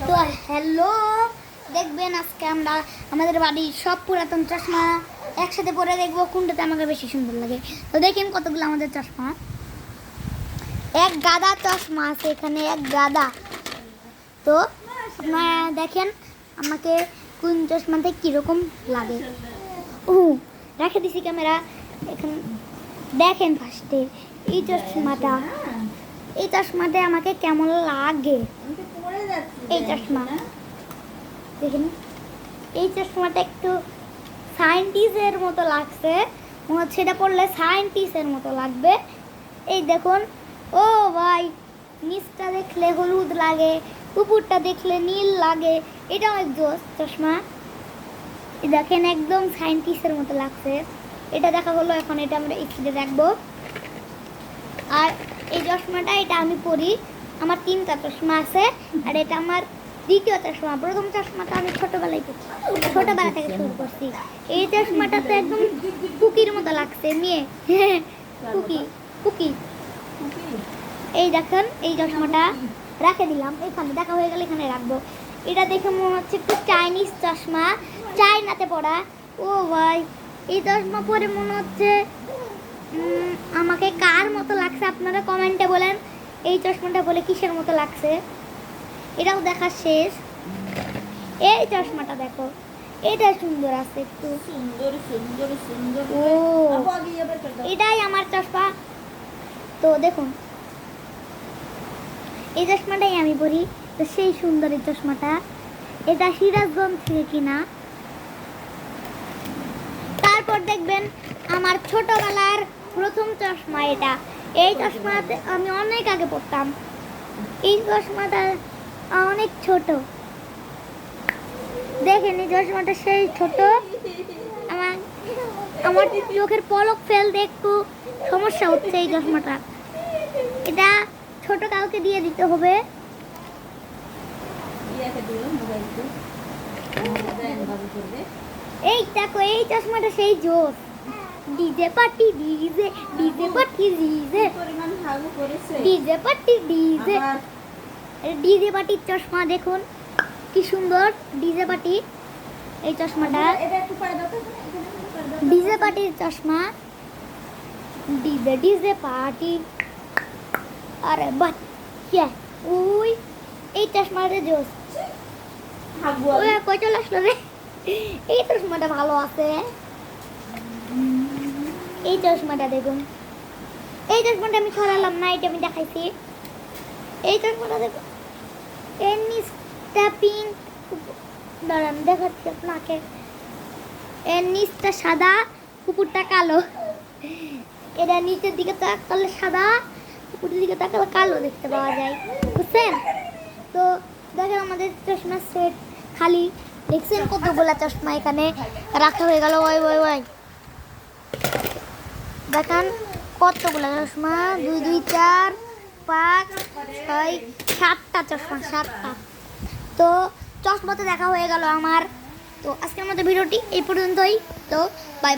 তো হ্যালো, দেখবেন আজকে আমরা আমাদের বাড়ির সব পুরাতন চশমা একসাথে পরে দেখবো কোনটাতে আমাকে বেশি সুন্দর লাগে। তো দেখেন কতগুলো আমাদের চশমা, এক গাদা চশমা আছে এখানে, এক গাদা। তো আপনারা দেখেন আমাকে কোন চশমাতে কীরকম লাগে। ও রেখে দিছি ক্যামেরা এখানে। দেখেন ফার্স্টে এই চশমাটা আমাকে কেমন লাগে। এই চশমা দেখেন, এই চশমাটা একটু সায়েন্টিস্টের মতো লাগছে, মনে হচ্ছে এটা পড়লে সায়েন্টিস্টের মতো লাগবে। এই দেখুন, ও ভাই, নিচটা দেখলে হলুদ লাগে, উপরটা দেখলে নীল লাগে, এটা অনেক জোস চশমা। দেখেন একদম সায়েন্টিস্টের মতো লাগছে। এটা দেখা হলো, এখন এটা আমরা স্কুলে রাখবো। আর এই চশমাটা এটা আমি পরি, আমার 3টা চশমা আছে, আর এটা আমার দ্বিতীয় চশমা। প্রথম চশমাটা আমি ছোটবেলা থেকে শুরু করছি। এই চশমাটা তো একদম কুকির মতো লাগছে, মেয়ে কুকি। এই দেখেন এই চশমাটা রেখে দিলাম এখানে, দেখা হয়ে গেলে এখানে রাখবো। এটা দেখে মনে হচ্ছে একটু চাইনিজ চশমা, চায়নাতে পড়া। ও ভাই, এই চশমা পরে মনে হচ্ছে আমাকে কার মতো লাগছে আপনারা কমেন্টে বলেন। এই চশমাটা বলে কিসের মতো লাগছে, এটাও দেখা শেষ। এই চশমাটা দেখো, এটা সুন্দর আছে, একটু সুন্দর। ও এটাই আমার চশমা। তো দেখুন, এই চশমাটাই আমি পরি, তো সেই সুন্দর এই চশমাটা। এটা সিরাজগঞ্জ থেকে কিনা। তারপর দেখবেন আমার ছোটবেলার প্রথম চশমা এটা। এই চশমাতে আমি অনেক আগে পড়তাম। এই চশমাটা অনেক ছোট, দেখেন এই চশমাটা সেই ছোট। আমার চোখের পলক ফেলতে একটু সমস্যা হচ্ছে এই চশমাটা। এটা ছোট কাউকে দিয়ে দিতে হবে। এই দেখো, এই চশমাটা সেই জোস। ডিজে পার্টি ডিজে পার্টির চশমা দেখুন কি সুন্দর। ডিজে পার্টি এই চশমাটা, ডিজে পার্টির চশমা, ডিজে পার্টি। আরে বাহ, ওই এই চশমাটা জোস। কই চলে আসলো রে। এই চশমাটা ভালো আছে। এই চশমাটা দেখুন, এই চশমাটা আমি ছড়ালাম না, এটা আমি দেখাইছি। এই চশমাটা দেখুন, এর নিচটা পিঙ্ক, দাঁড়ান দেখাচ্ছি আপনাকে। এর নিচটা সাদা, উপরটা কালো। এটা নিচের দিকে তাকালে সাদা, উপরের দিকে তাকালে কালো দেখতে পাওয়া যায়, বুঝছেন? তো দেখেন আমাদের চশমা সেট খালি। দেখছেন কতগুলা চশমা এখানে রাখা হয়ে গেল। ওই দেখেন কতগুলা চশমা, 2 2 4 5 6 7টা চশমা, 7টা। তো চশমা তো দেখা হয়ে গেল আমার। তো আজকের মতো ভিডিওটি এই পর্যন্তই। তো বাই।